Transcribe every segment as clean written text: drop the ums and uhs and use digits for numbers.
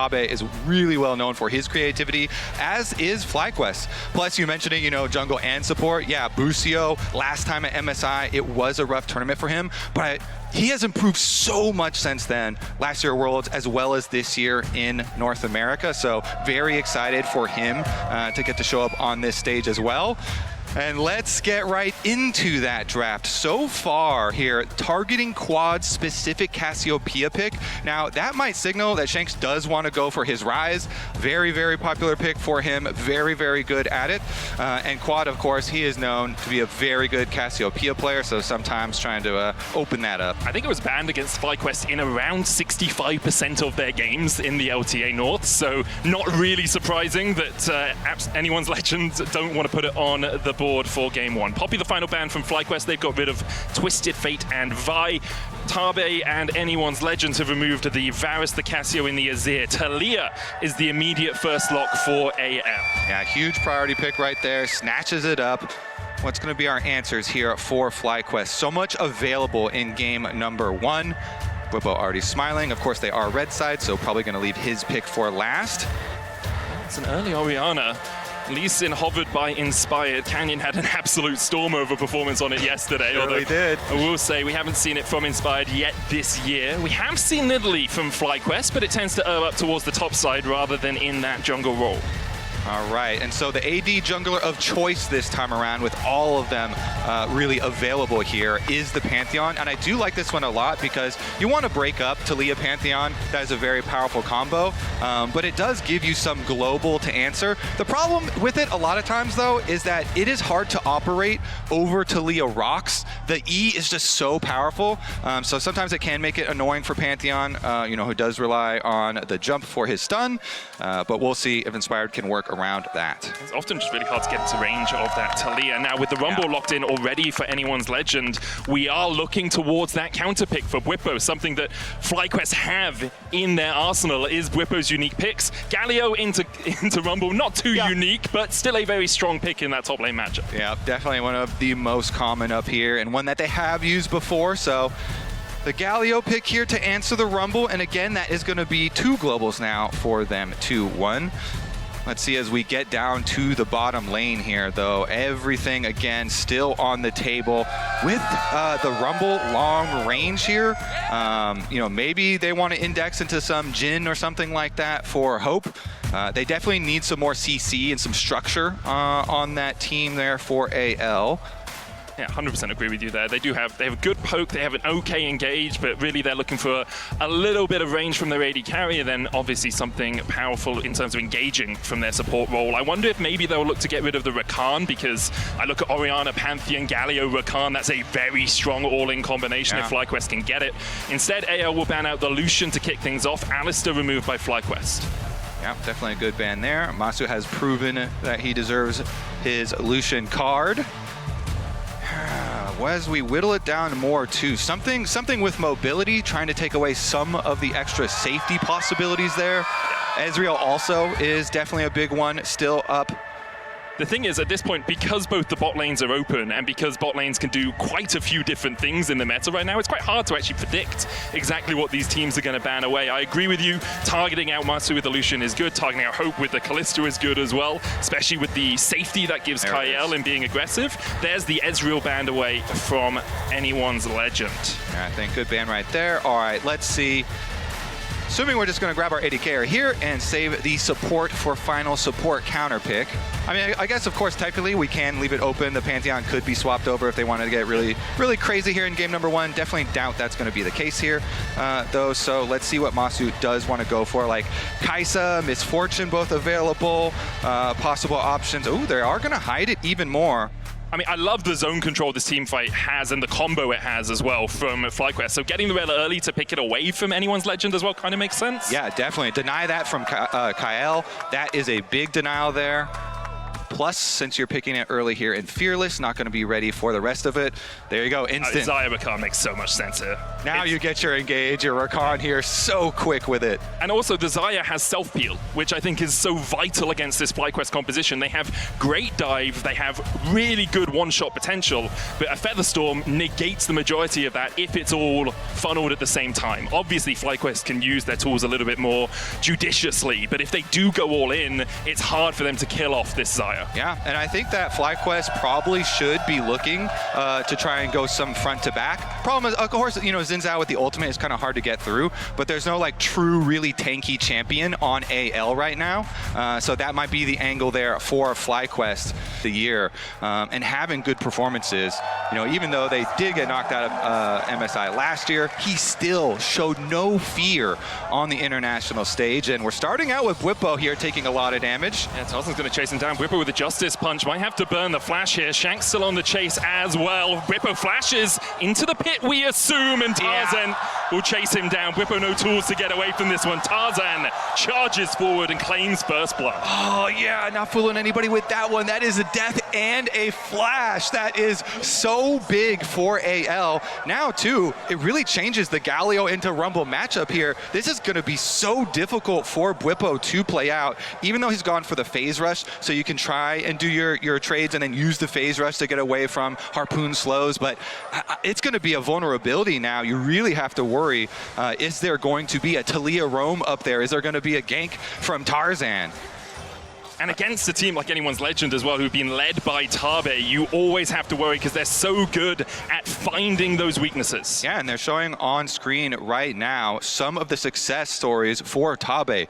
Abe is really well known for his creativity, as is FlyQuest. Plus, you mentioning, you know, jungle and support. Yeah, Busio, last time at MSI, it was a rough tournament for him, but he has improved so much since then, last year at Worlds, as well as this year in North America. So very excited for him to get to show up on this stage as well. And let's get right into that draft. So far here, targeting quad-specific Cassiopeia pick. Now, that might signal that Shanks does want to go for his Rise. Very, very popular pick for him. Very, very good at it. And quad, of course, he is known to be a very good Cassiopeia player, so sometimes trying to open that up. I think it was banned against FlyQuest in around 65% of their games in the LTA North, so not really surprising that anyone's Legend don't want to put it on the board for game one. Poppy, the final ban from FlyQuest. They've got rid of Twisted Fate and Vi. Tabe and anyone's Legends have removed the Varus, the Cassio, and the Azir. Talia is the immediate first lock for AL. Yeah, huge priority pick right there. Snatches it up. What's going to be our answers here for FlyQuest? So much available in game number one. Whippo already smiling. Of course, they are red side, so probably going to leave his pick for last. It's an early Orianna. Lee Sin hovered by Inspired. Canyon had an absolute storm over performance on it yesterday. Sure, we did. I will say we haven't seen it from Inspired yet this year. We have seen Nidalee from FlyQuest, but it tends to err up towards the top side rather than in that jungle role. All right, and so the AD jungler of choice this time around, with all of them really available here, is the Pantheon. And I do like this one a lot because you want to break up Talia Pantheon. That is a very powerful combo, but it does give you some global to answer. The problem with it a lot of times, though, is that it is hard to operate over Talia rocks. The E is just so powerful, so sometimes it can make it annoying for Pantheon, you know, who does rely on the jump for his stun, but we'll see if Inspired can work around that. It's often just really hard to get into range of that Talia. Now, with the Rumble locked in already for anyone's Legend, we are looking towards that counter pick for Whippo. Something that FlyQuest have in their arsenal is Whippo's unique picks. Galio into Rumble, not too unique, but still a very strong pick in that top lane matchup. Yeah, definitely one of the most common up here, and one that they have used before, so the Galio pick here to answer the Rumble, and again, that is going to be 2 globals now for them, 2-1. Let's see as we get down to the bottom lane here, though. Everything, again, still on the table. With the Rumble long range here, you know, maybe they want to index into some Jhin or something like that for Hope. They definitely need some more CC and some structure on that team there for AL. Yeah, 100% agree with you there. They have a good poke, they have an okay engage, but really they're looking for a little bit of range from their AD carrier, then obviously something powerful in terms of engaging from their support role. I wonder if maybe they'll look to get rid of the Rakan, because I look at Orianna, Pantheon, Galio, Rakan, that's a very strong all-in combination if FlyQuest can get it. Instead, AL will ban out the Lucian to kick things off. Alistair removed by FlyQuest. Yeah, definitely a good ban there. Masu has proven that he deserves his Lucian card. As we whittle it down more too, something with mobility, trying to take away some of the extra safety possibilities there. Ezreal also is definitely a big one, still up. The thing is, at this point, because both the bot lanes are open and because bot lanes can do quite a few different things in the meta right now, it's quite hard to actually predict exactly what these teams are going to ban away. I agree with you. Targeting out Masu with the Lucian is good. Targeting out Hope with the Kalista is good as well, especially with the safety that gives Kael in being aggressive. There's the Ezreal banned away from anyone's Legend. Yeah, I think good ban right there. All right, let's see. Assuming we're just going to grab our AD carrier here and save the support for final support counter pick. I mean, I guess, of course, technically we can leave it open. The Pantheon could be swapped over if they wanted to get really, really crazy here in game number one. Definitely doubt that's going to be the case here, though. So let's see what Masu does want to go for. Like Kaisa, Misfortune, both available. Possible options. Oh, they are going to hide it even more. I mean, I love the zone control this Teamfight has and the combo it has as well from FlyQuest. So getting the red early to pick it away from anyone's Legend as well kind of makes sense. Yeah, definitely. Deny that from Kael. That is a big denial there. Plus, since you're picking it early here in Fearless, not going to be ready for the rest of it. There you go, instant. Xayah Rakan makes so much sense here. Now you get your engage, your Rakan here, so quick with it. And also, the Xayah has self-peel, which I think is so vital against this FlyQuest composition. They have great dive, they have really good one-shot potential, but a Featherstorm negates the majority of that if it's all funneled at the same time. Obviously, FlyQuest can use their tools a little bit more judiciously, but if they do go all in, it's hard for them to kill off this Xayah. Yeah, and I think that FlyQuest probably should be looking to try and go some front to back. Problem is, of course, you know, Xin Zhao with the ultimate is kind of hard to get through, but there's no like true, really tanky champion on AL right now. So that might be the angle there for FlyQuest the year. And having good performances, you know, even though they did get knocked out of MSI last year, he still showed no fear on the international stage. And we're starting out with Bwipo here taking a lot of damage. Yeah, Tarzan's going to chase him down. Bwipo with the Justice Punch. Might have to burn the flash here. Shank's still on the chase as well. Bwipo flashes into the pit, we assume, and Tarzan will chase him down. Bwipo no tools to get away from this one. Tarzan charges forward and claims first blood. Oh, yeah, not fooling anybody with that one. That is a death and a flash. That is so big for AL. Now, too, it really changes the Galio into Rumble matchup here. This is going to be so difficult for Bwipo to play out, even though he's gone for the phase rush, so you can try and do your trades and then use the phase rush to get away from Harpoon slows, but it's going to be a vulnerability now. You really have to worry, is there going to be a Talia roam up there? Is there going to be a gank from Tarzan? And against a team like Anyone's Legend as well, who've been led by Tabe, you always have to worry because they're so good at finding those weaknesses. Yeah, and they're showing on screen right now some of the success stories for Tabe.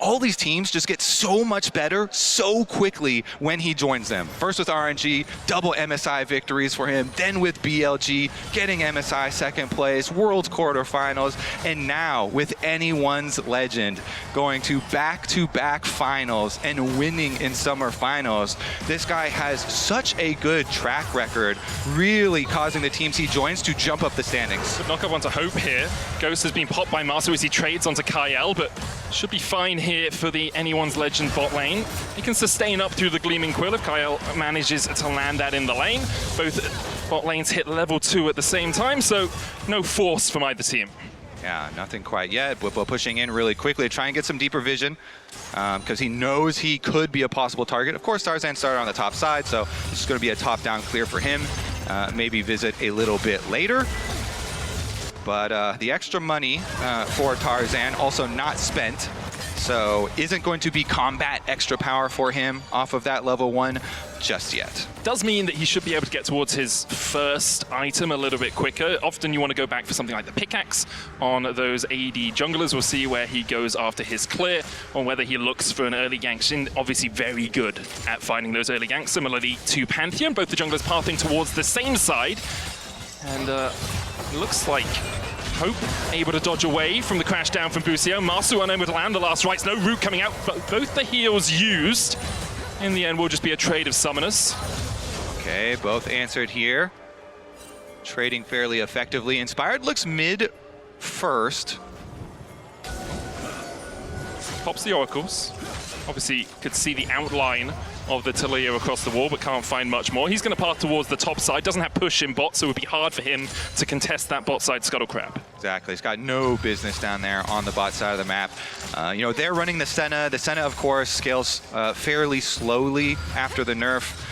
All these teams just get so much better so quickly when he joins them. First with RNG, double MSI victories for him, then with BLG, getting MSI second place, Worlds quarterfinals, and now with Anyone's Legend, going to back-to-back finals and winning in summer finals. This guy has such a good track record, really causing the teams he joins to jump up the standings. Good knockup onto Hope here. Ghost has been popped by Masu as he trades onto Kyle, but should be fine here for the Anyone's Legend bot lane. He can sustain up through the Gleaming Quill if Kyle manages to land that in the lane. Both bot lanes hit level 2 at the same time, so no force from either team. Yeah, nothing quite yet. Bwipo pushing in really quickly to try and get some deeper vision because he knows he could be a possible target. Of course, Tarzan started on the top side, so this is going to be a top-down clear for him. Maybe visit a little bit later. But the extra money for Tarzan also not spent, so isn't going to be combat extra power for him off of that level 1 just yet. Does mean that he should be able to get towards his first item a little bit quicker. Often you want to go back for something like the pickaxe on those AD junglers. We'll see where he goes after his clear, or whether he looks for an early gank. Xin obviously very good at finding those early ganks, similarly to Pantheon. Both the junglers pathing towards the same side. And looks like Hope able to dodge away from the crash down from Busio. Masu unable to land the last rites. No root coming out, but both the heals used. In the end, will just be a trade of summoners. Okay, both answered here. Trading fairly effectively. Inspired looks mid first. Pops the oracles. Obviously, could see the outline of the Talia across the wall, but can't find much more. He's going to path towards the top side. Doesn't have push in bot, so it would be hard for him to contest that bot side Scuttle Crab. Exactly. He's got no business down there on the bot side of the map. You know, they're running the Senna. The Senna, of course, scales fairly slowly after the nerf.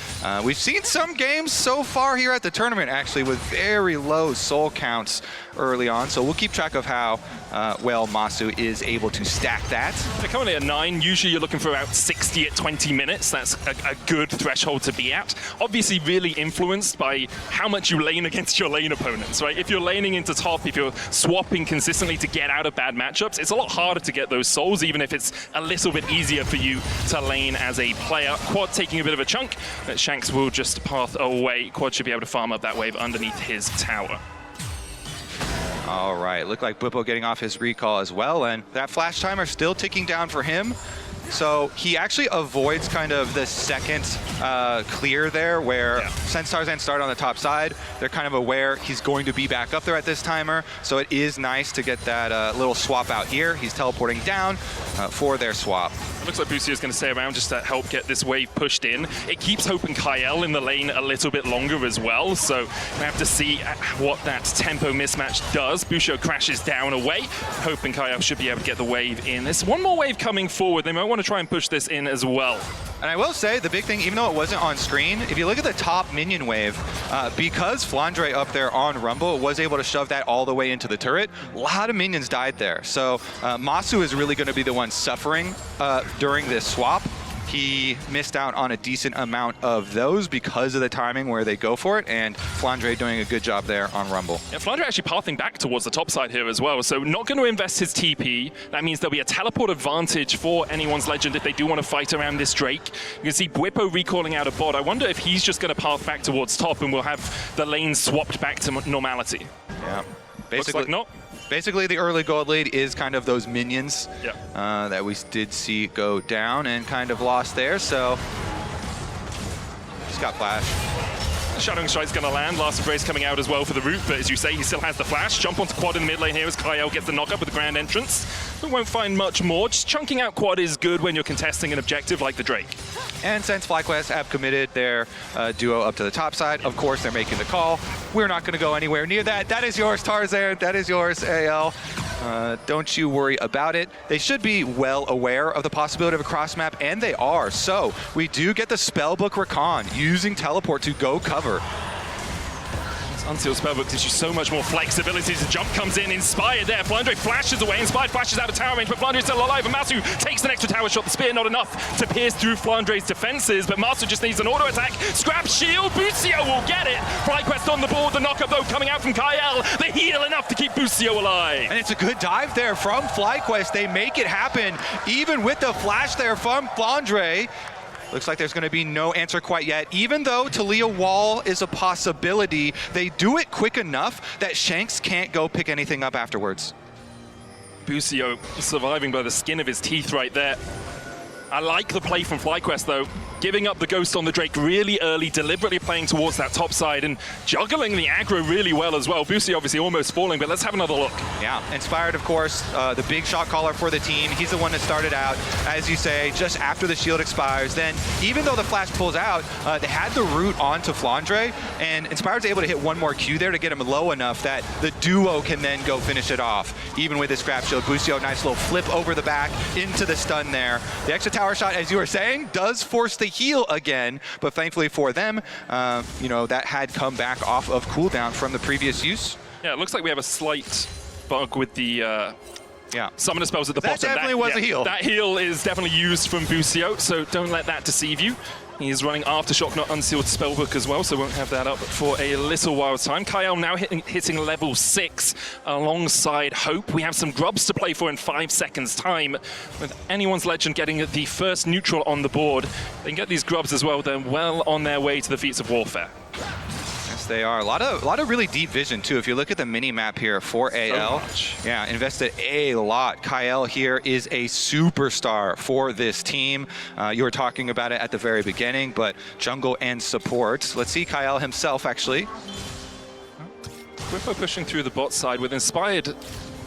We've seen some games so far here at the tournament, actually, with very low soul counts early on. So we'll keep track of how well Masu is able to stack that. They're currently at 9. Usually you're looking for about 60 at 20 minutes. That's a good threshold to be at. Obviously really influenced by how much you lane against your lane opponents, right? If you're laning into top, if you're swapping consistently to get out of bad matchups, it's a lot harder to get those souls, even if it's a little bit easier for you to lane as a player. Quad taking a bit of a chunk, but Shanks will just path away. Quad should be able to farm up that wave underneath his tower. All right, looked like Bwipo getting off his recall as well, and that flash timer still ticking down for him. So he actually avoids kind of the second clear there, where since Tarzan started on the top side, they're kind of aware he's going to be back up there at this timer. So it is nice to get that little swap out here. He's teleporting down for their swap. It looks like Busio's going to stay around just to help get this wave pushed in. It keeps Hope and Kyle in the lane a little bit longer as well, so we have to see what that tempo mismatch does. Busio crashes down away. Hope and Kyle should be able to get the wave in. There's one more wave coming forward. They might want to try and push this in as well. And I will say, the big thing, even though it wasn't on screen, if you look at the top minion wave, because Flandre up there on Rumble was able to shove that all the way into the turret, a lot of minions died there. So Masu is really going to be the one suffering during this swap. He missed out on a decent amount of those because of the timing where they go for it, and Flandre doing a good job there on Rumble. Yeah, Flandre actually pathing back towards the top side here as well, so not going to invest his TP. That means there'll be a teleport advantage for anyone's Legend if they do want to fight around this Drake. You can see Bwipo recalling out a bot. I wonder if he's just going to path back towards top and we'll have the lane swapped back to normality. Yeah, basically. Looks like not. Basically, the early gold lead is kind of those minions that we did see go down and kind of lost there, so just got flash. Shadowing Strike's going to land. Last Embrace coming out as well for the root, but as you say, he still has the flash. Jump onto Quad in the mid lane here as Kyle gets the knock-up with the Grand Entrance. We won't find much more. Just chunking out Quad is good when you're contesting an objective like the Drake. And since FlyQuest have committed their duo up to the top side, of course they're making the call. We're not going to go anywhere near that. That is yours, Tarzan. That is yours, AL. Don't you worry about it. They should be well aware of the possibility of a cross map, and they are. So we do get the Spellbook Recon using teleport to go cover. Unsealed Spellbook gives you so much more flexibility. The jump comes in, Inspired there. Flandre flashes away. Inspired flashes out of tower range, but Flandre is still alive. And Masu takes an extra tower shot. The spear not enough to pierce through Flandre's defenses, but Masu just needs an auto attack. Scrap shield. Busio will get it. FlyQuest on the board. The knockup though coming out from Kyle. The heal enough to keep Busio alive. And it's a good dive there from FlyQuest. They make it happen, even with the flash there from Flandre. Looks like there's going to be no answer quite yet. Even though Talia Wall is a possibility, they do it quick enough that Shanks can't go pick anything up afterwards. Busio surviving by the skin of his teeth right there. I like the play from FlyQuest though. Giving up the Ghost on the Drake really early, deliberately playing towards that top side and juggling the aggro really well as well. Busio obviously almost falling, but let's have another look. Yeah, Inspired, of course, the big shot caller for the team. He's the one that started out, as you say, just after the shield expires. Then, even though the flash pulls out, they had the root onto Flandre, and Inspired's able to hit one more Q there to get him low enough that the duo can then go finish it off. Even with his scrap shield, Busio, nice little flip over the back into the stun there. The extra tower shot, as you were saying, does force the heal again, but thankfully for them, you know, that had come back off of cooldown from the previous use. Yeah, it looks like we have a slight bug with the summoner spells at the bottom. That definitely was a heal. That heal is definitely used from Busio, so don't let that deceive you. He's running Aftershock, not Unsealed Spellbook as well, so won't have that up for a little while time. Kyle now hitting level 6 alongside Hope. We have some grubs to play for in 5 seconds time. With anyone's Legend getting the first neutral on the board, they can get these grubs as well. They're well on their way to the feats of warfare. They are. A lot of really deep vision too. If you look at the mini map here for AL, yeah, invested a lot. Kyle here is a superstar for this team. You were talking about it at the very beginning, but jungle and support. Let's see Kyle himself actually. Bwipo pushing through the bot side with Inspired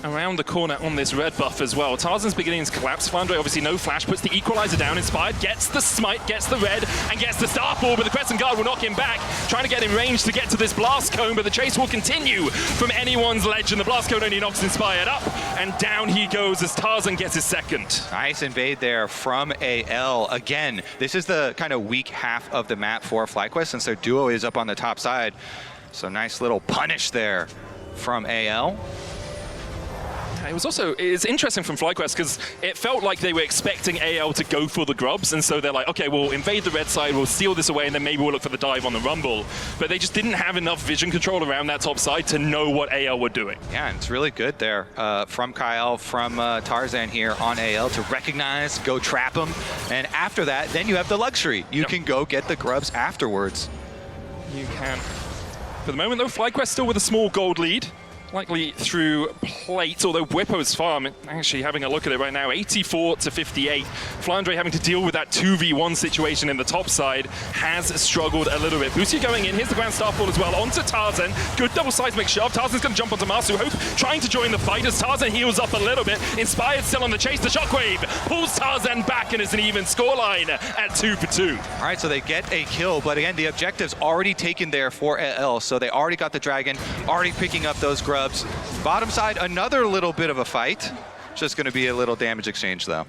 around the corner on this red buff as well. Tarzan's beginning to collapse. Flandre obviously no flash, puts the equalizer down. Inspired gets the smite, gets the red, and gets the starfall, but the Crescent Guard will knock him back. Trying to get in range to get to this blast cone, but the chase will continue from anyone's Legend. The blast cone only knocks Inspired up, and down he goes as Tarzan gets his second. Nice invade there from AL. Again, this is the kind of weak half of the map for FlyQuest since their duo is up on the top side. So nice little punish there from AL. It's interesting from FlyQuest because it felt like they were expecting AL to go for the grubs, and so they're like, okay, we'll invade the red side, we'll steal this away, and then maybe we'll look for the dive on the Rumble. But they just didn't have enough vision control around that top side to know what AL were doing. Yeah, and it's really good there from Kyle, from Tarzan here on AL to recognize, go trap them, and after that, then you have the luxury. You can go get the grubs afterwards. You can. For the moment, though, FlyQuest still with a small gold lead. likely through plate, although Bwipo's farm, actually having a look at it right now, 84-58. Flandre having to deal with that 2v1 situation in the top side has struggled a little bit. Bousio going in, here's the Grand Starfall as well, onto Tarzan. Good double seismic shove, Tarzan's going to jump onto Masu. Hope trying to join the fight as Tarzan heals up a little bit. Inspired still on the chase, the shockwave pulls Tarzan back and is an even scoreline at 2 for 2. All right, so they get a kill, but again, the objective's already taken there for AL, so they already got the dragon, already picking up those grubs. Bottom side, another little bit of a fight. Just going to be a little damage exchange, though.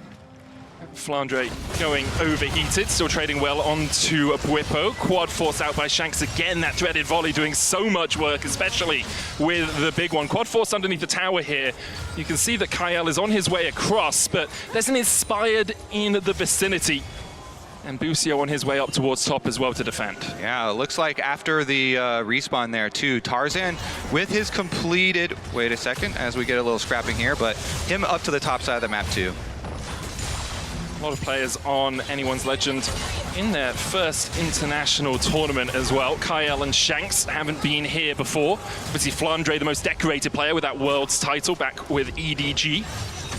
Flandre going overheated, still trading well onto Bwipo. Quad force out by Shanks again, that dreaded volley doing so much work, especially with the big one. Quad force underneath the tower here. You can see that Kyle is on his way across, but there's an Inspired in the vicinity. And Bousio on his way up towards top as well to defend. Yeah, it looks like after the respawn there too, Tarzan with his completed, wait a second, as we get a little scrapping here, but him up to the top side of the map too. A lot of players on Anyone's Legend in their first international tournament as well. Kyle and Shanks haven't been here before. Obviously Flandre, the most decorated player with that World's title back with EDG.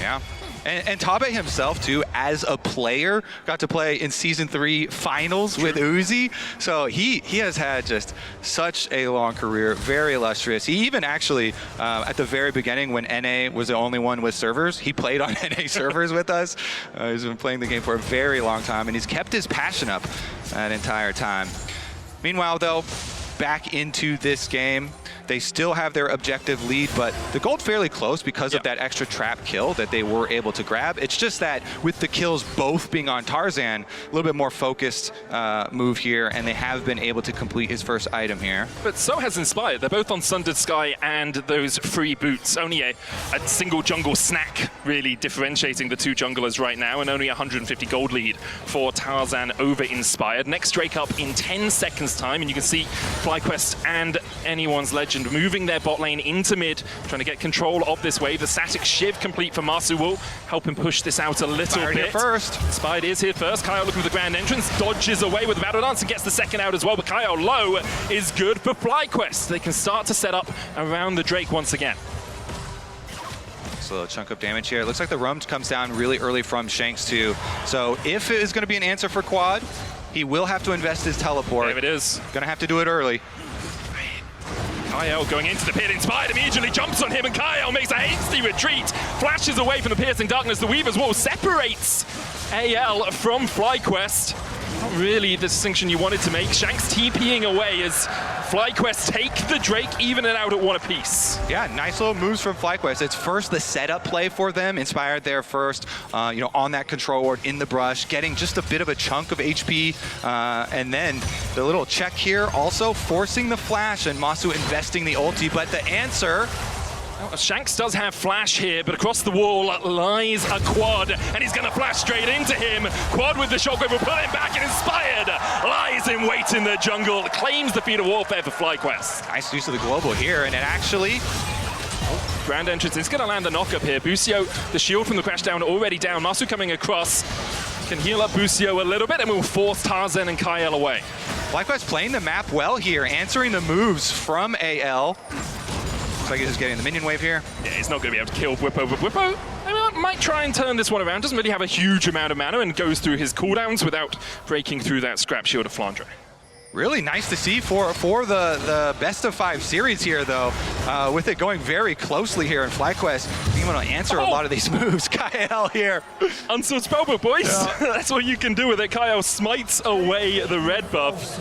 Yeah. And Tabe himself, too, as a player, got to play in Season 3 finals with Uzi. So he has had just such a long career, very illustrious. He even actually, at the very beginning, when NA was the only one with servers, he played on NA servers with us. He's been playing the game for a very long time, and he's kept his passion up that entire time. Meanwhile, though, back into this game. They still have their objective lead, but the gold fairly close because of that extra trap kill that they were able to grab. It's just that with the kills both being on Tarzan, a little bit more focused move here, and they have been able to complete his first item here. But so has Inspired. They're both on Sundered Sky and those free boots. Only a single jungle snack really differentiating the two junglers right now, and only 150 gold lead for Tarzan over Inspired. Next Drake up in 10 seconds time, and you can see FlyQuest and Anyone's Legend moving their bot lane into mid, trying to get control of this wave. The static shiv complete for Masu will help him push this out a little bit. Here first. Inspired is here first. Kyle looking for the grand entrance, dodges away with the battle dance and gets the second out as well, but Kyle low is good for FlyQuest. They can start to set up around the Drake once again. A little chunk of damage here. It looks like the roam comes down really early from Shanks too. So if it is going to be an answer for Quad, he will have to invest his teleport. There it is. Going to have to do it early. Kyle going into the pit, Inspired immediately jumps on him, and Kyle makes a hasty retreat, flashes away from the piercing darkness. The Weaver's Wall separates AL from FlyQuest. Not really the distinction you wanted to make. Shanks TPing away as FlyQuest take the Drake, even it out at one apiece. Yeah, nice little moves from FlyQuest. It's first the setup play for them, Inspired there first, on that control ward in the brush, getting just a bit of a chunk of HP, and then the little check here, also forcing the flash, and Masu investing the ulti, but the answer... Shanks does have flash here, but across the wall lies a Quad, and he's going to flash straight into him. Quad with the shockwave will pull him back, and Inspired lies in wait in the jungle, claims the feat of warfare for FlyQuest. Nice use of the global here, and it actually... Grand entrance is going to land the knock-up here. Bousio, the shield from the crash down already down. Masu coming across, can heal up Bousio a little bit, and will force Tarzan and Kyle away. FlyQuest playing the map well here, answering the moves from AL. Like he's just getting the minion wave here. Yeah, he's not going to be able to kill Bwipo, but Bwipo might try and turn this one around. Doesn't really have a huge amount of mana and goes through his cooldowns without breaking through that scrap shield of Flandre. Really nice to see for the best of 5 series here, though, with it going very closely here in FlyQuest, being able to answer a lot of these moves. Kyle here. Unsword spellbook, boys. Yeah. That's what you can do with it. Kyle smites away the red buff.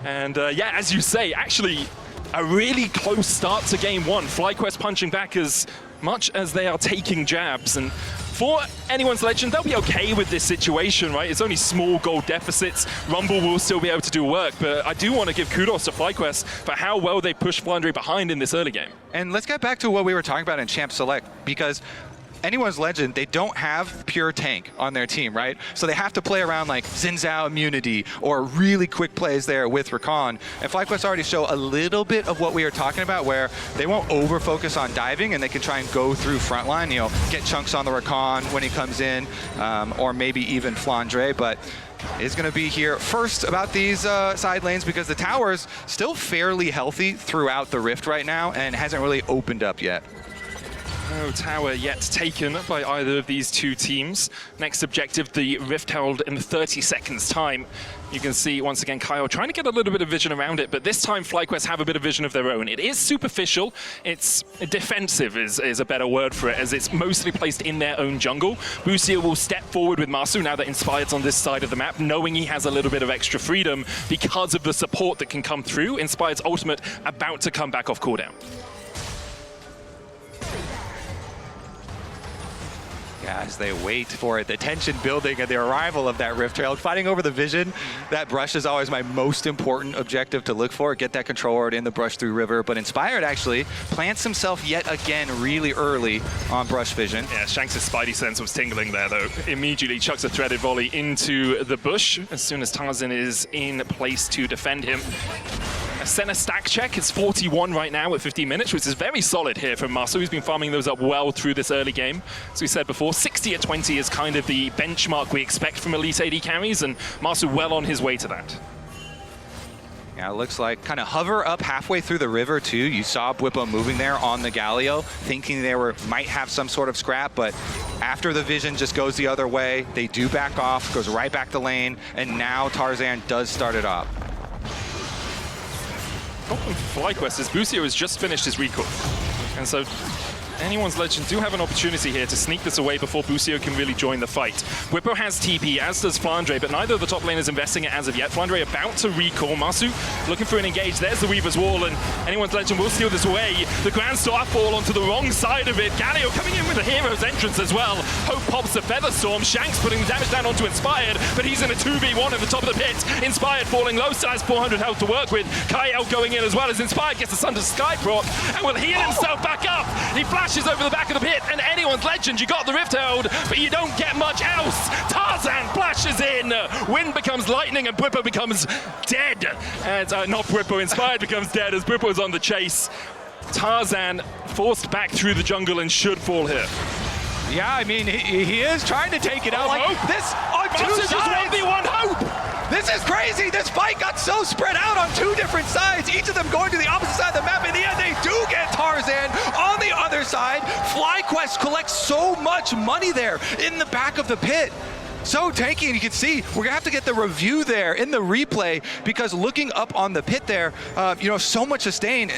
And yeah, as you say, actually, a really close start to game one. FlyQuest punching back as much as they are taking jabs. And for Anyone's Legend, they'll be okay with this situation, right? It's only small gold deficits. Rumble will still be able to do work, but I do want to give kudos to FlyQuest for how well they pushed Flandre behind in this early game. And let's get back to what we were talking about in Champ Select, because Anyone's Legend, they don't have pure tank on their team, right? So they have to play around like Xin Zhao immunity or really quick plays there with Rakan. And FlyQuest already show a little bit of what we are talking about, where they won't over-focus on diving and they can try and go through frontline, you know, get chunks on the Rakan when he comes in, or maybe even Flandre, but is going to be here first about these side lanes because the tower's still fairly healthy throughout the Rift right now and hasn't really opened up yet. No tower yet taken by either of these two teams. Next objective, the Rift Herald in 30 seconds time. You can see, once again, Kyle trying to get a little bit of vision around it, but this time FlyQuest have a bit of vision of their own. It is superficial. It's defensive is a better word for it, as it's mostly placed in their own jungle. Bucio will step forward with Masu now that Inspired's on this side of the map, knowing he has a little bit of extra freedom because of the support that can come through. Inspired's ultimate about to come back off cooldown. Yeah, as they wait for it, the tension building and the arrival of that Rift Herald, fighting over the vision. That brush is always my most important objective to look for. Get that control ward in the brush through river. But Inspired actually plants himself yet again really early on brush vision. Yeah, Shanks' spidey sense was tingling there, though. Immediately chucks a threaded volley into the bush as soon as Tarzan is in place to defend him. A center stack check. It's 41 right now at 15 minutes, which is very solid here from Masu. He's been farming those up well through this early game. As we said before, 60 at 20 is kind of the benchmark we expect from elite AD carries, and Masu well on his way to that. Yeah, it looks like kind of hover up halfway through the river too. You saw Bwipo moving there on the Galio, thinking they might have some sort of scrap, but after the vision just goes the other way, they do back off, goes right back to lane, and now Tarzan does start it up. FlyQuest is Bucio has just finished his recall, and so Anyone's Legend do have an opportunity here to sneak this away before Bucio can really join the fight. Whippo has TP, as does Flandre, but neither of the top laners investing it as of yet. Flandre about to recall. Masu looking for an engage. There's the Weaver's Wall, and Anyone's Legend will steal this away. The Grand Starfall onto the wrong side of it. Galio coming in with a Hero's Entrance as well. Hope pops the Feather Storm. Shanks putting the damage down onto Inspired, but he's in a 2v1 at the top of the pit. Inspired falling low, still has 400 health to work with. Kyle going in as well as Inspired gets the Sun to Sky proc and will heal himself back up. He flashes over the back of the pit, and Anyone's Legend, you got the Rift Herald, but you don't get much else. Tarzan flashes in. Wind becomes lightning, and Bwipo becomes dead. And not Bwipo, Inspired becomes dead as Bwipo's on the chase. Tarzan forced back through the jungle and should fall here. Yeah, I mean, he is trying to take it out. Like this on two sides. 1v1 Hope. This is crazy. This fight got so spread out on two different sides, each of them going to the opposite side of the map. In the end, they do get Tarzan on the other side. FlyQuest collects so much money there in the back of the pit. So tanky, and you can see we're gonna have to get the review there in the replay, because looking up on the pit there, you know, so much sustain.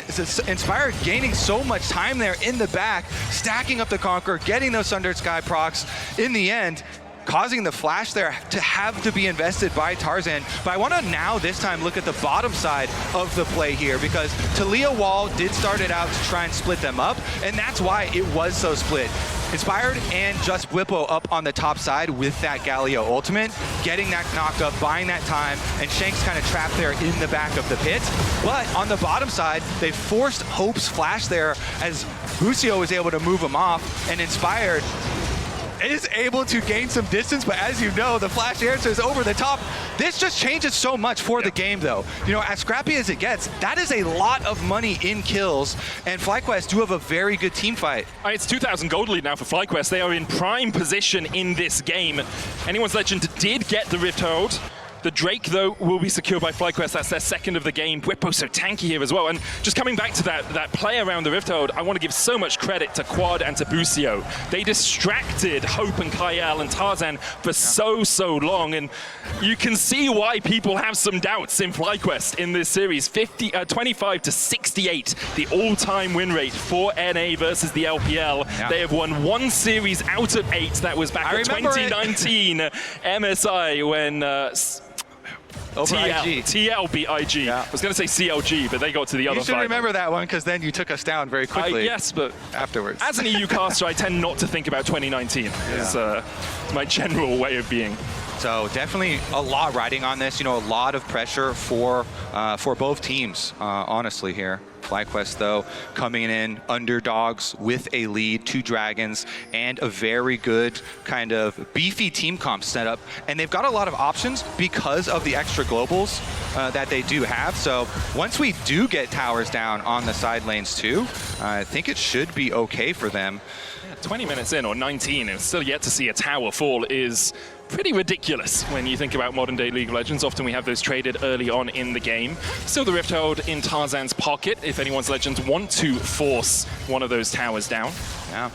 Inspired gaining so much time there in the back, stacking up the Conqueror, getting those Sundered Sky procs in the end, causing the flash there to have to be invested by Tarzan. But I want to now this time look at the bottom side of the play here, because Talia Wall did start it out to try and split them up, and that's why it was so split. Inspired and just Bwipo up on the top side with that Galio ultimate, getting that knock up, buying that time, and Shanks kind of trapped there in the back of the pit. But on the bottom side, they forced Hope's flash there as Bucio was able to move him off, and Inspired is able to gain some distance, but as you know, the flash answer is over the top. This just changes so much for the game, though. You know, as scrappy as it gets, that is a lot of money in kills, and FlyQuest do have a very good team fight. It's 2,000 gold lead now for FlyQuest. They are in prime position in this game. Anyone's Legend did get the Rift Herald. The Drake, though, will be secured by FlyQuest. That's their second of the game. Bwipo so tanky here as well. And just coming back to that play around the Rift Herald, I want to give so much credit to Quad and to Bucio. They distracted Hope and Kyle and Tarzan for so long. And you can see why people have some doubts in FlyQuest in this series. 25 to 68, the all-time win rate for NA versus the LPL. Yeah. They have won one series out of 8. That was back in 2019 MSI when... TL beat IG. Yeah. I was going to say CLG, but they got to the other side. You should remember that one, because then you took us down very quickly. Yes, but afterwards. As an EU caster, I tend not to think about 2019. It's my general way of being. So definitely a lot riding on this. You know, a lot of pressure for both teams, honestly, here. FlyQuest, though, coming in underdogs with a lead, 2 dragons, and a very good kind of beefy team comp setup. And they've got a lot of options because of the extra globals that they do have. So once we do get towers down on the side lanes too, I think it should be okay for them. 20 minutes in, or 19, and still yet to see a tower fall is pretty ridiculous when you think about modern day League of Legends. Often we have those traded early on in the game. Still the Rift Herald in Tarzan's pocket if anyone's Legends want to force one of those towers down. Yeah.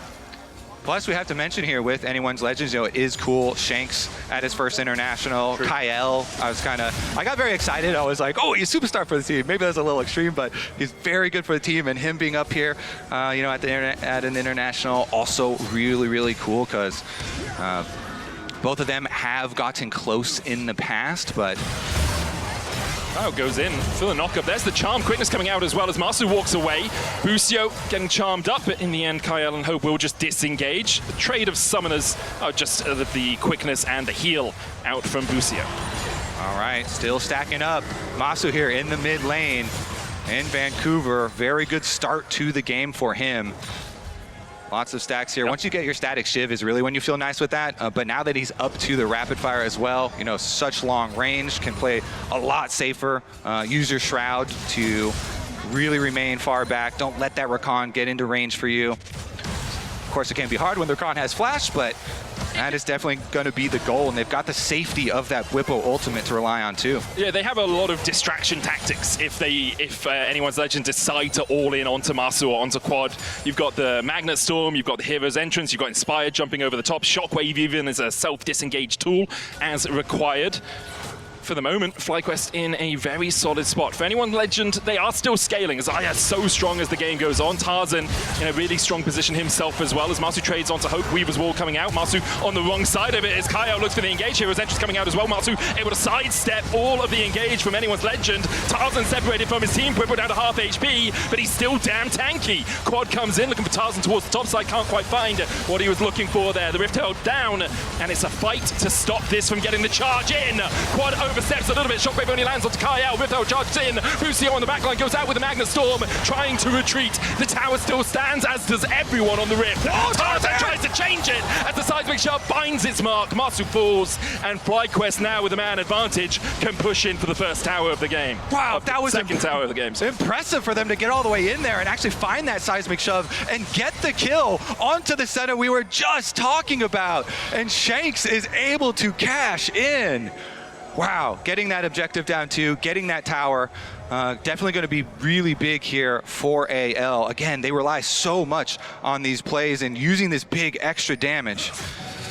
Plus, we have to mention here with anyone's Legends, you know, it is cool. Shanks at his first international. True. Kyle, I got very excited. I was like, oh, he's a superstar for the team. Maybe that's a little extreme, but he's very good for the team. And him being up here, you know, at an international, also really, really cool because both of them have gotten close in the past, but Kyle goes in for the knockup. There's the charm. Quickness coming out as well as Masu walks away. Busio getting charmed up, but in the end, Kyle and Hope will just disengage. The trade of summoners, just the quickness and the heal out from Busio. all right, still stacking up. Masu here in the mid lane in Vancouver. Very good start to the game for him. Lots of stacks here. Yep. Once you get your static shiv is really when you feel nice with that. But now that he's up to the rapid fire as well, you know, such long range, can play a lot safer. Use your shroud to really remain far back. Don't let that Rakan get into range for you. Of course, it can be hard when the Rakan has flash, but that is definitely going to be the goal, and they've got the safety of that Whippo ultimate to rely on too. Yeah, they have a lot of distraction tactics if anyone's Legend decide to all in onto Masu or onto Quad. You've got the Magnet Storm, you've got the Hero's Entrance, you've got Inspired jumping over the top, Shockwave even is a self-disengage tool as required. For the moment, FlyQuest in a very solid spot. For anyone Legend, they are still scaling. Zaya so strong as the game goes on. Tarzan in a really strong position himself as well as Masu trades onto Hope. Weaver's Wall coming out. Masu on the wrong side of it as Kyle looks for the engage. Hero's Entrance coming out as well. Masu able to sidestep all of the engage from anyone's Legend. Tarzan separated from his team. Whippo down to half HP, but he's still damn tanky. Quad comes in looking for Tarzan towards the top side. Can't quite find what he was looking for there. The Rift held down, and it's a fight to stop this from getting the charge in. Quad oversteps a little bit. Shockwave only lands onto Kyle. Rift held charges in. Busio on the backline goes out with the Magnet Storm, trying to retreat. The tower still stands, as does everyone on the Rift. Tarzan tries to change it as the seismic shot binds its mark. Masu falls, and FlyQuest now with a man advantage can push in for the first tower of the game. Wow, that was second tower of the game. So impressive for them to get all the way in there and actually find that seismic shove and get the kill onto the center we were just talking about. And Shanks is able to cash in. Wow, getting that objective down too, getting that tower, definitely going to be really big here for AL. Again, they rely so much on these plays and using this big extra damage.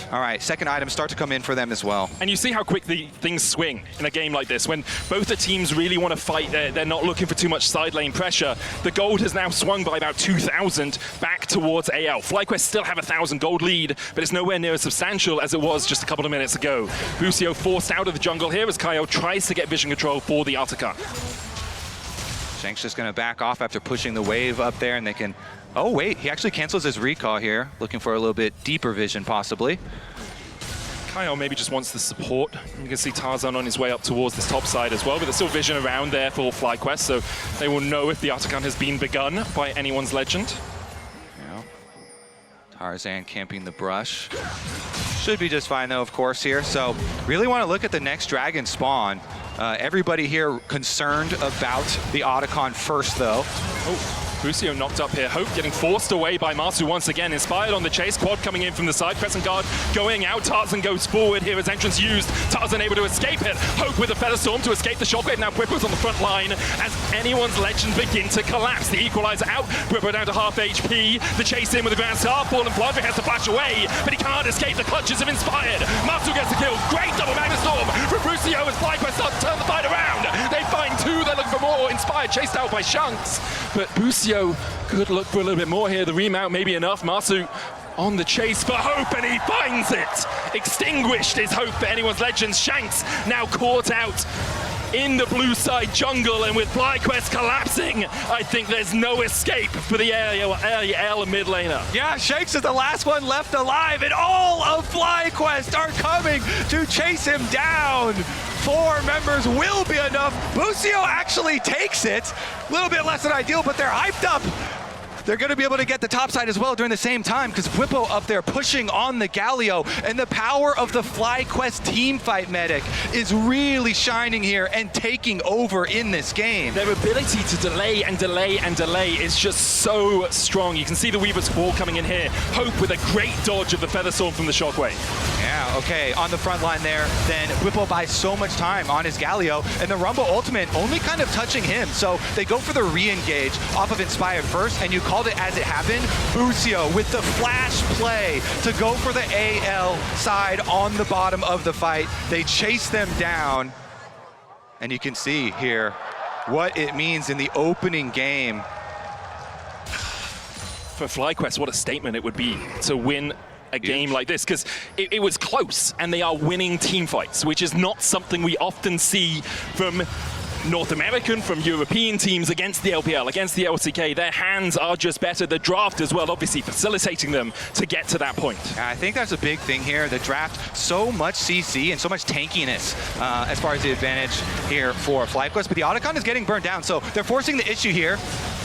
All right, second items start to come in for them as well. And you see how quickly things swing in a game like this. When both the teams really want to fight, they're not looking for too much side lane pressure. The gold has now swung by about 2,000 back towards AL. FlyQuest still have a 1,000 gold lead, but it's nowhere near as substantial as it was just a couple of minutes ago. Busio forced out of the jungle here as Kyle tries to get vision control for the Artican. Shank's just going to back off after pushing the wave up there, and they can... Oh, wait, he actually cancels his recall here, looking for a little bit deeper vision, possibly. Kyle maybe just wants the support. You can see Tarzan on his way up towards this top side as well, but there's still vision around there for FlyQuest, so they will know if the Artican has been begun by anyone's Legend. Yeah. Tarzan camping the brush. Should be just fine, though, of course, here. So really want to look at the next dragon spawn. Everybody here concerned about the Otacon first, though. Oh. Busio knocked up here. Hope getting forced away by Masu once again. Inspired on the chase. Quad coming in from the side. Crescent Guard going out. Tarzan goes forward. Here is entrance used. Tarzan able to escape it. Hope with a Feather Storm to escape the shockwave. Now Whippo's on the front line as anyone's Legend begin to collapse. The equalizer out. Whippo down to half HP. The chase in with the Grand Star. Fallen Bloodrick has to flash away, but he can't escape the clutches of Inspired. Masu gets the kill. Great double Magnet Storm from Busio as FlyQuest start to turn the fight around. They find two. They're looking for more. Inspired chased out by Shanks, but Busio could look for a little bit more here. The remount may be enough. Masu on the chase for Hope, and he finds it. Extinguished is Hope for anyone's Legends. Shanks now caught out in the blue side jungle, and with FlyQuest collapsing, I think there's no escape for the AL mid laner. Yeah, Shanks is the last one left alive, and all of FlyQuest are coming to chase him down. 4 members will be enough. Busio actually takes it. A little bit less than ideal, but they're hyped up. They're going to be able to get the top side as well during the same time, because Whippo up there pushing on the Galio, and the power of the FlyQuest Teamfight medic is really shining here and taking over in this game. Their ability to delay and delay and delay is just so strong. You can see the Weaver's Fall coming in here. Hope with a great dodge of the Featherstorm from the Shockwave. Yeah, okay, on the front line there, then Whippo buys so much time on his Galio, and the Rumble Ultimate only kind of touching him, so they go for the re-engage off of Inspired first, and you called it as it happened. Busio with the flash play to go for the AL side on the bottom of the fight. They chase them down, and you can see here what it means in the opening game. For FlyQuest, what a statement it would be to win a game like this, because it was close, and they are winning team fights, which is not something we often see from North American, from European teams against the LPL, against the LCK. Their hands are just better. The draft as well, obviously facilitating them to get to that point. I think that's a big thing here. The draft, so much CC and so much tankiness as far as the advantage here for FlyQuest, but the Otacon is getting burned down, so they're forcing the issue here.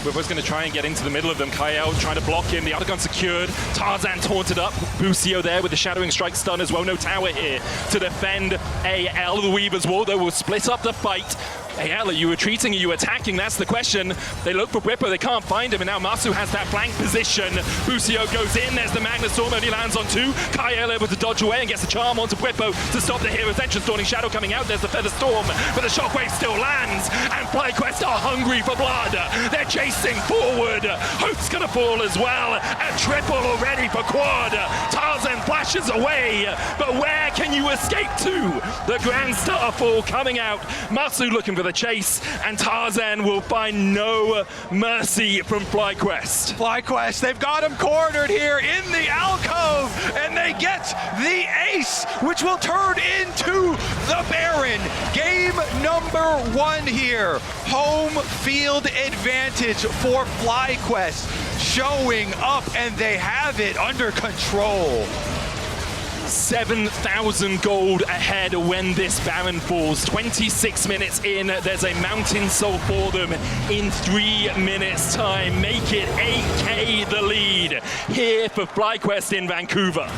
Whippo's going to try and get into the middle of them. Kael trying to block him. The Otacon secured. Tarzan taunted up. Busio there with the Shadowing Strike stun as well. No tower here to defend AL. The Weaver's Wall, though, will split up the fight. AL, are you retreating? Are you attacking? That's the question. They look for Whippo. They can't find him. And now Masu has that flank position. Busio goes in. There's the Magnustorm. Only lands on 2. Kael able to dodge away and gets the charm onto Whippo to stop the hero's entrance. Dawning Shadow coming out. There's the Featherstorm. But the Shockwave still lands. And FlyQuest are hungry for blood. They're chasing forward. Hope's going to fall as well. A triple already for Quad. Tarzan flashes away. But where can you escape to? The Grand Starfall coming out. Masu looking for the chase, and Tarzan will find no mercy from FlyQuest. FlyQuest, they've got him cornered here in the alcove, and they get the ace, which will turn into the Baron. Game number 1 here. Home field advantage for FlyQuest showing up, and they have it under control. 7,000 gold ahead when this Baron falls. 26 minutes in, there's a Mountain Soul for them in 3 minutes time. Make it 8K the lead here for FlyQuest in Vancouver.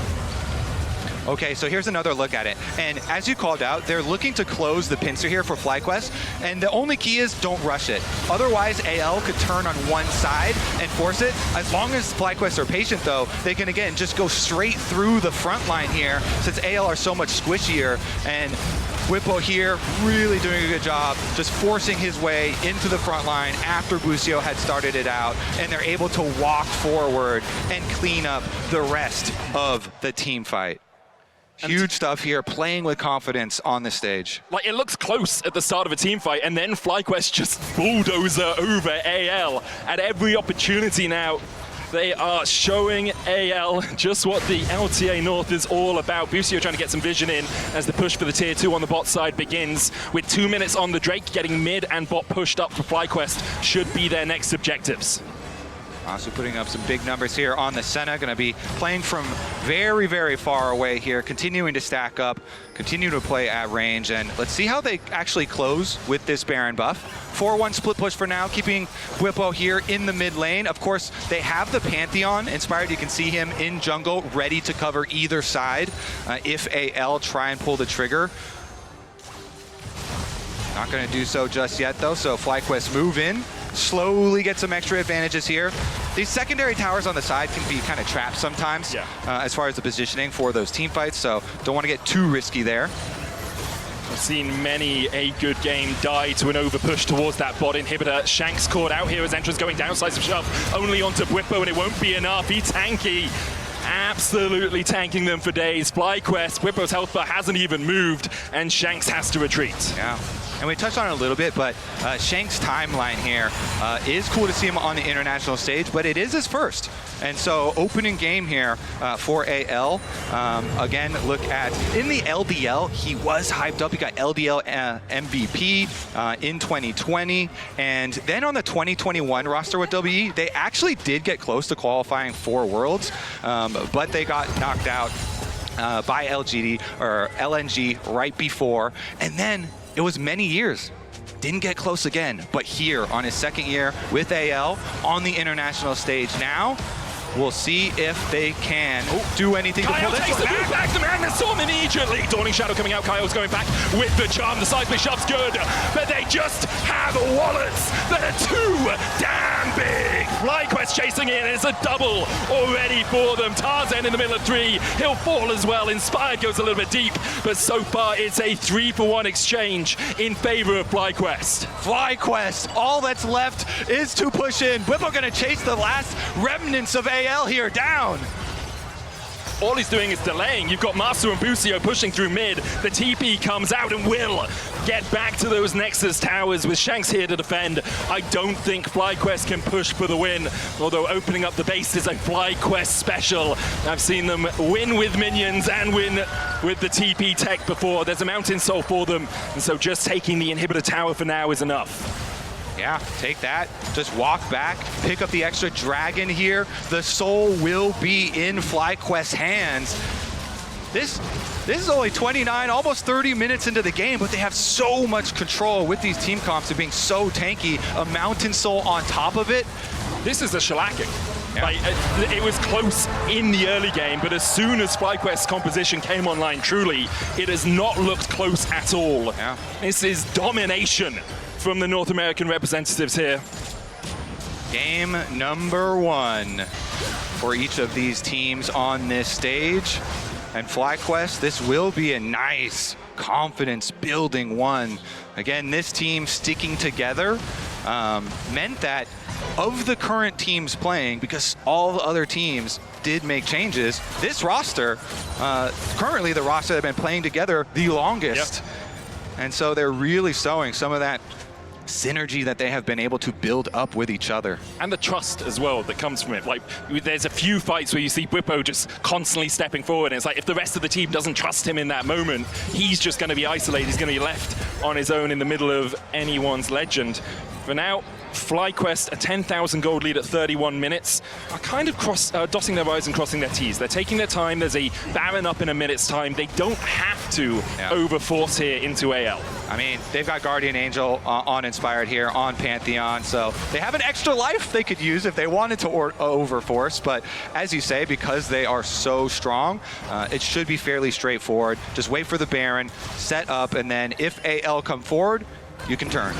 Okay, so here's another look at it. And as you called out, they're looking to close the pincer here for FlyQuest, and the only key is don't rush it. Otherwise, AL could turn on one side and force it. As long as FlyQuest are patient, though, they can, again, just go straight through the front line here, since AL are so much squishier. And Whippo here really doing a good job, just forcing his way into the front line after Busio had started it out, and they're able to walk forward and clean up the rest of the team fight. Huge stuff here, playing with confidence on the stage. Like, it looks close at the start of a team fight, and then FlyQuest just bulldozer over AL at every opportunity now. They are showing AL just what the LTA North is all about. Busio trying to get some vision in as the push for the tier 2 on the bot side begins. With 2 minutes on the Drake, getting mid and bot pushed up for FlyQuest should be their next objectives. Also putting up some big numbers here on the Senna, going to be playing from very, very far away here, continuing to stack up, continue to play at range, and let's see how they actually close with this Baron buff. 4-1 split push for now, keeping Whippo here in the mid lane. Of course, they have the Pantheon. Inspired, you can see him in jungle, ready to cover either side if AL try and pull the trigger. Not going to do so just yet, though, so FlyQuest move in. Slowly get some extra advantages here. These secondary towers on the side can be kind of trapped sometimes, as far as the positioning for those team fights, so don't want to get too risky there. I've seen many a good game die to an overpush towards that bot inhibitor. Shanks caught out here as entrance going down, slice of shove only onto Whippo, and it won't be enough. He's tanky. Absolutely tanking them for days. FlyQuest, Whippo's health bar hasn't even moved, and Shanks has to retreat. Yeah. And we touched on it a little bit, but Shank's timeline here is cool to see him on the international stage, but it is his first. And so opening game here for AL. Again, look at, in the LDL, he was hyped up. He got LDL MVP in 2020. And then on the 2021 roster with WE, they actually did get close to qualifying for Worlds, but they got knocked out by LNG right before. And then it was many years. Didn't get close again, but here on his second year with AL on the international stage now, we'll see if they can do anything to pull this takes the move back, the Madness Storm immediately. Dawning Shadow coming out, Kyle's going back with the charm. The seismic shove's good, but they just have wallets that are too damn big. FlyQuest chasing in, it's a double already for them. Tarzan in the middle of 3, he'll fall as well. Inspired goes a little bit deep, but so far it's a 3-for-1 exchange in favor of FlyQuest. FlyQuest, all that's left is to push in. Whippo gonna chase the last remnants of AL here down. All he's doing is delaying. You've got Master and Busio pushing through mid. The TP comes out and will get back to those Nexus towers with Shanks here to defend. I don't think FlyQuest can push for the win, although opening up the base is a FlyQuest special. I've seen them win with minions and win with the TP tech before. There's a Mountain Soul for them, and so just taking the inhibitor tower for now is enough. Yeah, take that. Just walk back, pick up the extra dragon here. The soul will be in FlyQuest's hands. This is only 29, almost 30 minutes into the game, but they have so much control with these team comps of being so tanky. A Mountain Soul on top of it. This is a shellacking. Yeah. Like, it was close in the early game, but as soon as FlyQuest's composition came online, truly, it has not looked close at all. Yeah. This is domination from the North American representatives here. Game number 1 for each of these teams on this stage. And FlyQuest, this will be a nice confidence building one. Again, this team sticking together meant that of the current teams playing, because all the other teams did make changes, this roster, currently the roster that have been playing together the longest. Yep. And so they're really showing some of that synergy that they have been able to build up with each other. And the trust as well that comes from it. Like, there's a few fights where you see Whippo just constantly stepping forward, and it's like if the rest of the team doesn't trust him in that moment, he's just going to be isolated, he's going to be left on his own in the middle of anyone's legend. For now, FlyQuest, a 10,000 gold lead at 31 minutes, are kind of dotting their I's and crossing their T's. They're taking their time. There's a Baron up in a minute's time. They don't have to overforce here into AL. I mean, they've got Guardian Angel on Inspired here on Pantheon, so they have an extra life they could use if they wanted to overforce, but as you say, because they are so strong, it should be fairly straightforward. Just wait for the Baron, set up, and then if AL come forward, you can turn.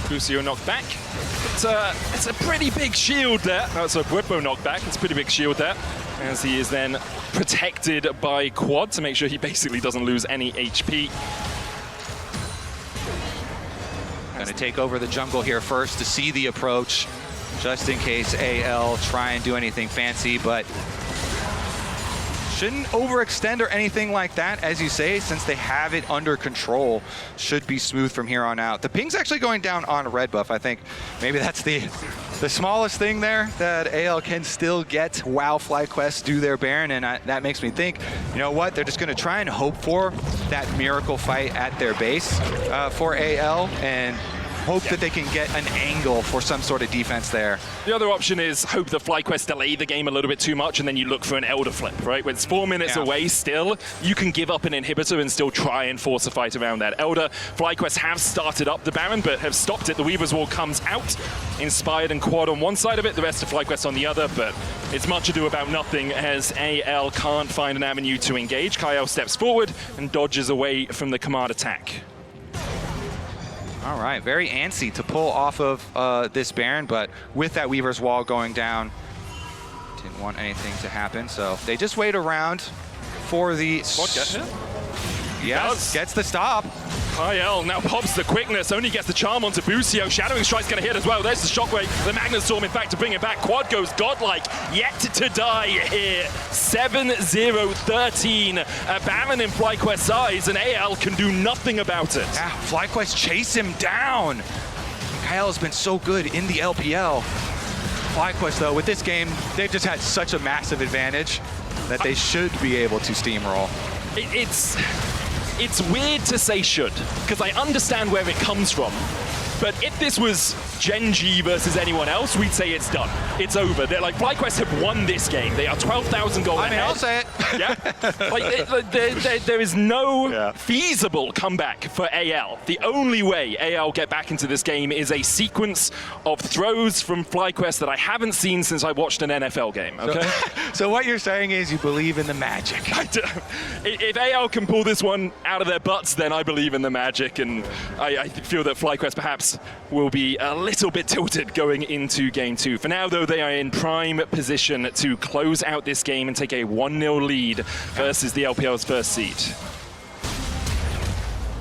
Busio knocked back. It's a pretty big shield there. Oh, so Whippo knocked back. It's a pretty big shield there, as he is then protected by Quad to make sure he basically doesn't lose any HP. Gonna take over the jungle here first to see the approach, just in case AL try and do anything fancy, but shouldn't overextend or anything like that, as you say, since they have it under control. Should be smooth from here on out. The ping's actually going down on red buff. I think maybe that's the smallest thing there that AL can still get while FlyQuest do their Baron, and that makes me think, you know what, they're just gonna try and hope for that miracle fight at their base for AL, and hope that they can get an angle for some sort of defense there. The other option is hope that FlyQuest delay the game a little bit too much, and then you look for an Elder flip, right? When it's 4 minutes away still, you can give up an inhibitor and still try and force a fight around that Elder. FlyQuest have started up the Baron, but have stopped it. The Weaver's Wall comes out, Inspired and Quad on one side of it, the rest of FlyQuest on the other, but it's much ado about nothing as AL can't find an avenue to engage. Kyle steps forward and dodges away from the command attack. All right, very antsy to pull off of this Baron, but with that Weaver's Wall going down, didn't want anything to happen, so they just wait around for the... Quad get hit? Yes, gets the stop. Kyle now pops the quickness, only gets the charm onto Busio. Shadowing Strike's gonna hit as well. There's the shockwave, the Magnet Storm, in fact, to bring it back. Quad goes godlike, yet to die here. 7-0-13. A Baron in FlyQuest's eyes, and AL can do nothing about it. Yeah, FlyQuest chase him down. Kyle has been so good in the LPL. FlyQuest, though, with this game, they've just had such a massive advantage that they should be able to steamroll. It's weird to say should, because I understand where it comes from. But if this was Gen G versus anyone else, we'd say it's done. It's over. They're like, FlyQuest have won this game. They are 12,000 gold ahead. I'll say it. Yeah. Like, there is no feasible comeback for AL. The only way AL get back into this game is a sequence of throws from FlyQuest that I haven't seen since I watched an NFL game, okay? So what you're saying is you believe in the magic. If AL can pull this one out of their butts, then I believe in the magic, and I feel that FlyQuest perhaps will be a little bit tilted going into game 2. For now, though, they are in prime position to close out this game and take a 1-0 lead versus the LPL's first seed.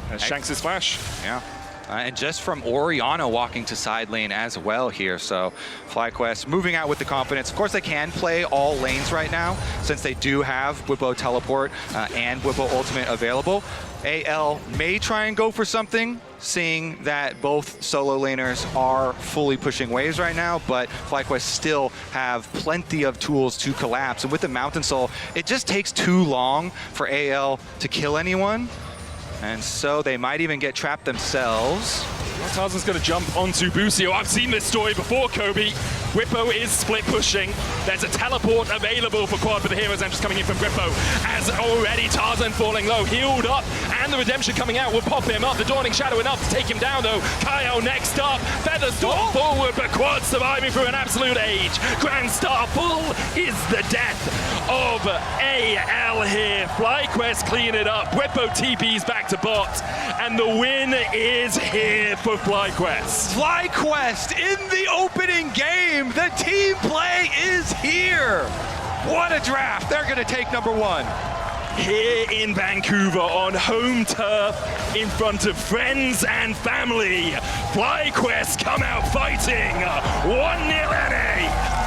There's Shanks' flash. Yeah. And just from Oriana walking to side lane as well here. So FlyQuest moving out with the confidence. Of course, they can play all lanes right now since they do have Whippo Teleport and Whippo Ultimate available. AL may try and go for something, seeing that both solo laners are fully pushing waves right now, but FlyQuest still have plenty of tools to collapse. And with the Mountain Soul, it just takes too long for AL to kill anyone. And so they might even get trapped themselves. Tarzan's going to jump onto Busio. I've seen this story before, Kobe. Whippo is split pushing. There's a teleport available for Quad, but the heroes are just coming in from Whippo. As already Tarzan falling low, healed up, and the redemption coming out will pop him up. The Dawning Shadow enough to take him down, though. Kyle next up. Feathers storm forward, but Quad surviving through an absolute age. Grand Star full is the death of AL here. FlyQuest clean it up. Whippo TP's back to bot, and the win is here for FlyQuest. FlyQuest in the opening game. The team play is here. What a draft. They're going to take #1. Here in Vancouver on home turf in front of friends and family. FlyQuest come out fighting 1-0 NA.